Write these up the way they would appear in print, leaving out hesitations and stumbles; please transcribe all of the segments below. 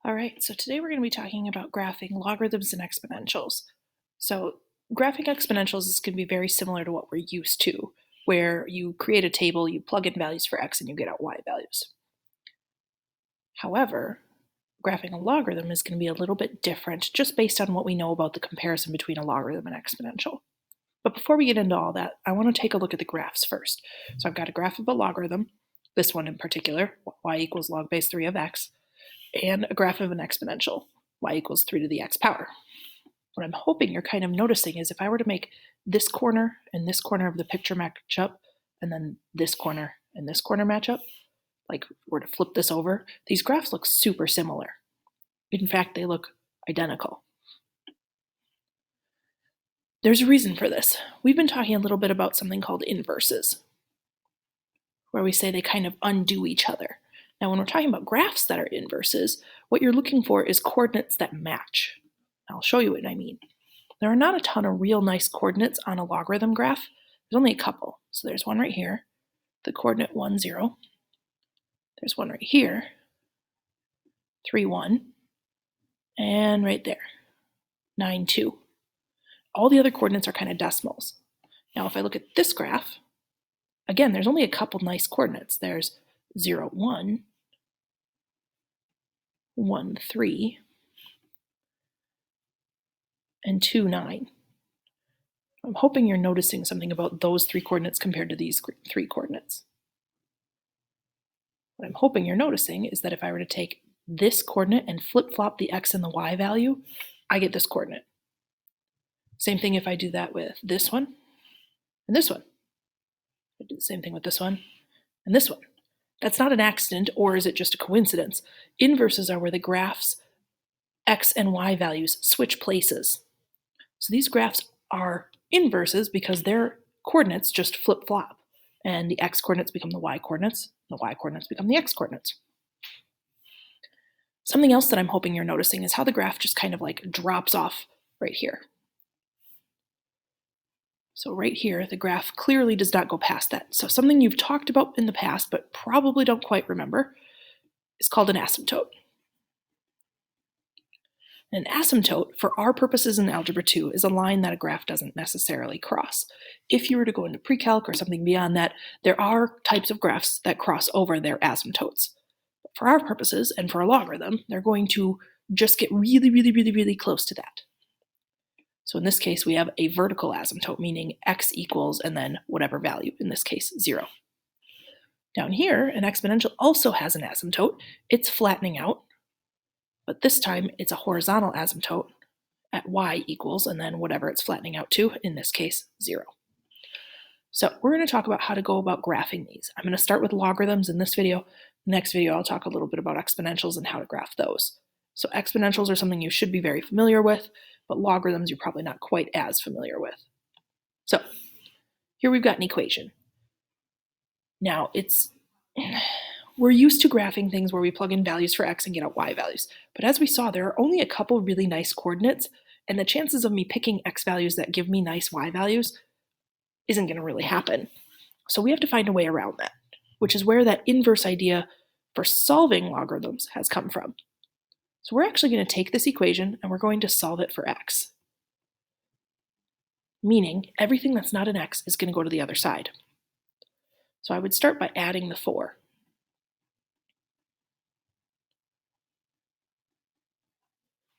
All right, so today we're going to be talking about graphing logarithms and exponentials. So graphing exponentials is going to be very similar to what we're used to, where you create a table, you plug in values for x, and you get out y values. However, graphing a logarithm is going to be a little bit different just based on what we know about the comparison between a logarithm and exponential. But before we get into all that, I want to take a look at the graphs first. So I've got a graph of a logarithm, this one in particular, y equals log base 3 of x, and a graph of an exponential, y equals 3 to the x power. What I'm hoping you're kind of noticing is if I were to make this corner and this corner of the picture match up, and then this corner and this corner match up, like were to flip this over, these graphs look super similar. In fact, they look identical. There's a reason for this. We've been talking a little bit about something called inverses, where we say they kind of undo each other. Now, when we're talking about graphs that are inverses, what you're looking for is coordinates that match. I'll show you what I mean. There are not a ton of real nice coordinates on a logarithm graph. There's only a couple. So there's one right here, the coordinate 1, 0. There's one right here, 3, 1. And right there, 9, 2. All the other coordinates are kind of decimals. Now, if I look at this graph, again, there's only a couple nice coordinates. There's 0, 1, 1, 3, and 2, 9. I'm hoping you're noticing something about those three coordinates compared to these three coordinates. What I'm hoping you're noticing is that if I were to take this coordinate and flip-flop the x and the y value, I get this coordinate. Same thing if I do that with this one and this one. I do the same thing with this one and this one. That's not an accident, or is it just a coincidence? Inverses are where the graph's x and y values switch places. So these graphs are inverses because their coordinates just flip-flop, and the x coordinates become the y coordinates, and the y coordinates become the x coordinates. Something else that I'm hoping you're noticing is how the graph just kind of like drops off right here. So right here, the graph clearly does not go past that. So something you've talked about in the past but probably don't quite remember is called an asymptote. An asymptote, for our purposes in Algebra 2, is a line that a graph doesn't necessarily cross. If you were to go into pre-calc or something beyond that, there are types of graphs that cross over their asymptotes. But for our purposes, and for a logarithm, they're going to just get really, really, really, really close to that. So in this case, we have a vertical asymptote, meaning x equals and then whatever value, in this case, 0. Down here, an exponential also has an asymptote. It's flattening out, but this time it's a horizontal asymptote at y equals and then whatever it's flattening out to, in this case, 0. So we're going to talk about how to go about graphing these. I'm going to start with logarithms in this video. Next video, I'll talk a little bit about exponentials and how to graph those. So exponentials are something you should be very familiar with, but logarithms you're probably not quite as familiar with. So here we've got an equation. Now we're used to graphing things where we plug in values for x and get out y values. But as we saw, there are only a couple really nice coordinates, and the chances of me picking x values that give me nice y values isn't going to really happen. So we have to find a way around that, which is where that inverse idea for solving logarithms has come from. So we're actually going to take this equation and we're going to solve it for x. Meaning everything that's not an x is going to go to the other side. So I would start by adding the 4.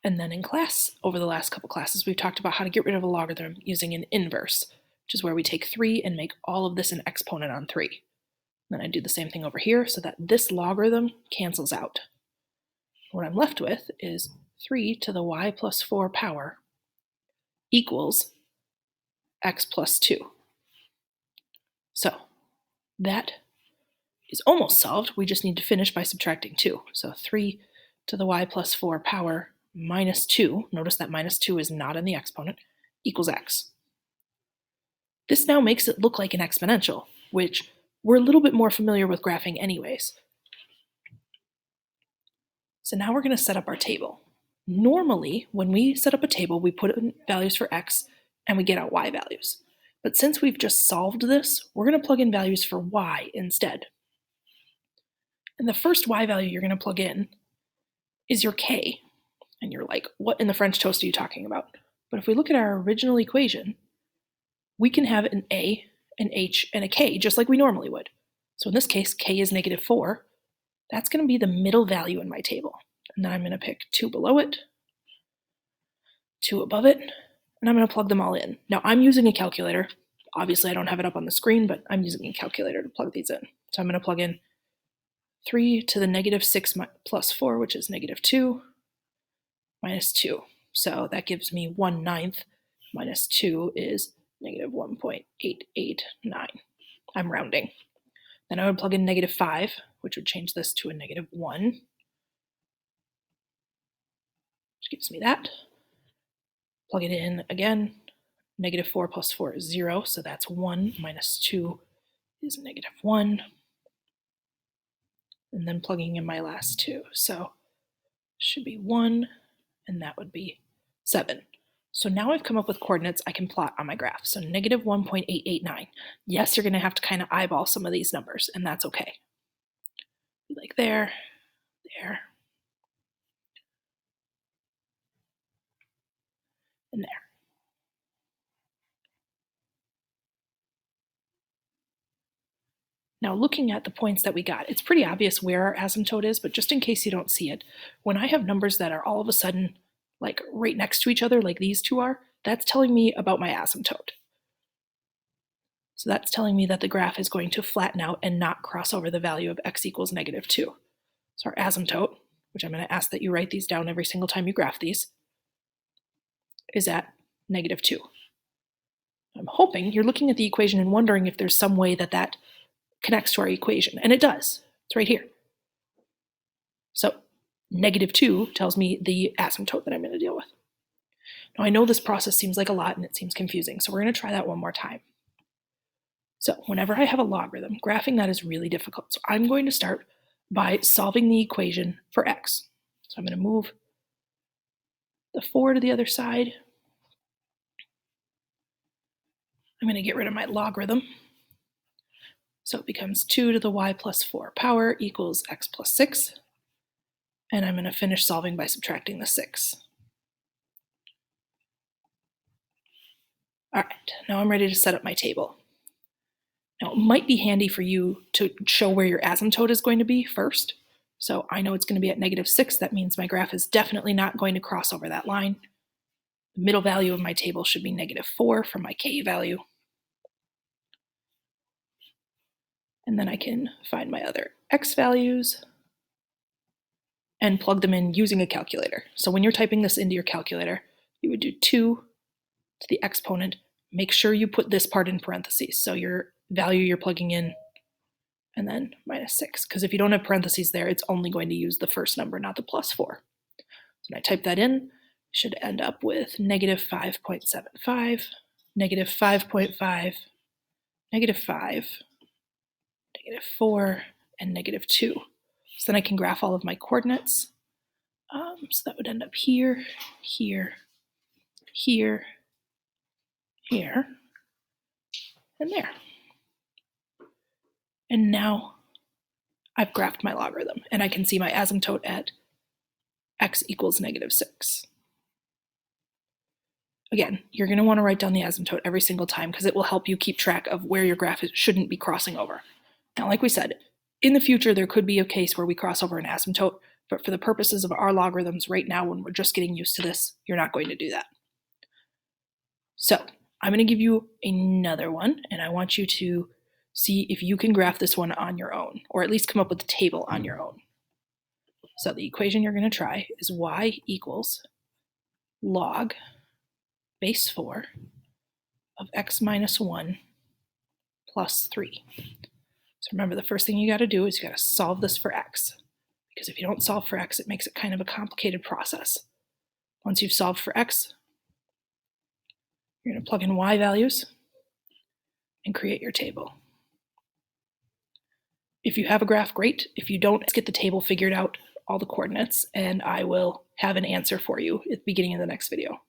And then in class, over the last couple classes, we've talked about how to get rid of a logarithm using an inverse, which is where we take 3 and make all of this an exponent on 3. Then I do the same thing over here so that this logarithm cancels out. What I'm left with is 3 to the y plus 4 power equals x plus 2. So that is almost solved. We just need to finish by subtracting 2. So 3 to the y plus 4 power minus 2, notice that minus 2 is not in the exponent, equals x. This now makes it look like an exponential, which we're a little bit more familiar with graphing anyways. So now we're going to set up our table. Normally, when we set up a table, we put in values for x and we get out y values. But since we've just solved this, we're going to plug in values for y instead. And the first y value you're going to plug in is your k. And you're like, what in the French toast are you talking about? But if we look at our original equation, we can have an a, an h, and a k, just like we normally would. So in this case, k is -4. That's going to be the middle value in my table. And then I'm going to pick 2 below it, 2 above it, and I'm going to plug them all in. Now I'm using a calculator. Obviously I don't have it up on the screen, but I'm using a calculator to plug these in. So I'm going to plug in 3 to the -6 plus 4, which is -2, minus 2. So that gives me 1/9 minus 2 is -1.889. I'm rounding. Then I would plug in -5, which would change this to a -1, which gives me that. Plug it in again. -4 plus 4 is 0, so that's 1 minus 2 is -1. And then plugging in my last 2. So should be 1, and that would be 7. So now I've come up with coordinates I can plot on my graph. So -1.889. Yes, you're going to have to kind of eyeball some of these numbers, and that's okay. Like there, there, and there. Now looking at the points that we got, it's pretty obvious where our asymptote is, but just in case you don't see it, when I have numbers that are all of a sudden like right next to each other, like these two are, that's telling me about my asymptote. So that's telling me that the graph is going to flatten out and not cross over the value of x equals -2. So our asymptote, which I'm going to ask that you write these down every single time you graph these, is at -2. I'm hoping you're looking at the equation and wondering if there's some way that that connects to our equation, and it does. It's right here. So -2 tells me the asymptote that I'm going to deal with. Now I know this process seems like a lot and it seems confusing, so we're going to try that one more time. So whenever I have a logarithm, graphing that is really difficult. So I'm going to start by solving the equation for x. So I'm going to move the 4 to the other side. I'm going to get rid of my logarithm. So it becomes 2 to the y plus 4 power equals x plus 6. And I'm going to finish solving by subtracting the 6. All right, now I'm ready to set up my table. Now it might be handy for you to show where your asymptote is going to be first. So I know it's going to be at -6. That means my graph is definitely not going to cross over that line. The middle value of my table should be -4 for my k value. And then I can find my other x values and plug them in using a calculator. So when you're typing this into your calculator, you would do 2 to the exponent. Make sure you put this part in parentheses. So your value you're plugging in and then -6. Because if you don't have parentheses there, it's only going to use the first number, not the +4. So when I type that in, should end up with -5.75, -5.5, -5, -4, and -2. So then I can graph all of my coordinates. So that would end up here, here, here, here, and there. And now I've graphed my logarithm, and I can see my asymptote at x equals -6. Again, you're going to want to write down the asymptote every single time because it will help you keep track of where your graph shouldn't be crossing over. Now, like we said, in the future, there could be a case where we cross over an asymptote, but for the purposes of our logarithms right now, when we're just getting used to this, you're not going to do that. So I'm going to give you another one, and I want you to see if you can graph this one on your own, or at least come up with a table on your own. So the equation you're going to try is y equals log base 4 of x minus 1 plus 3. So remember, the first thing you got to do is you got to solve this for x, because if you don't solve for x, it makes it kind of a complicated process. Once you've solved for x, you're going to plug in y values and create your table. If you have a graph, great. If you don't, let's get the table figured out, all the coordinates, and I will have an answer for you at the beginning of the next video.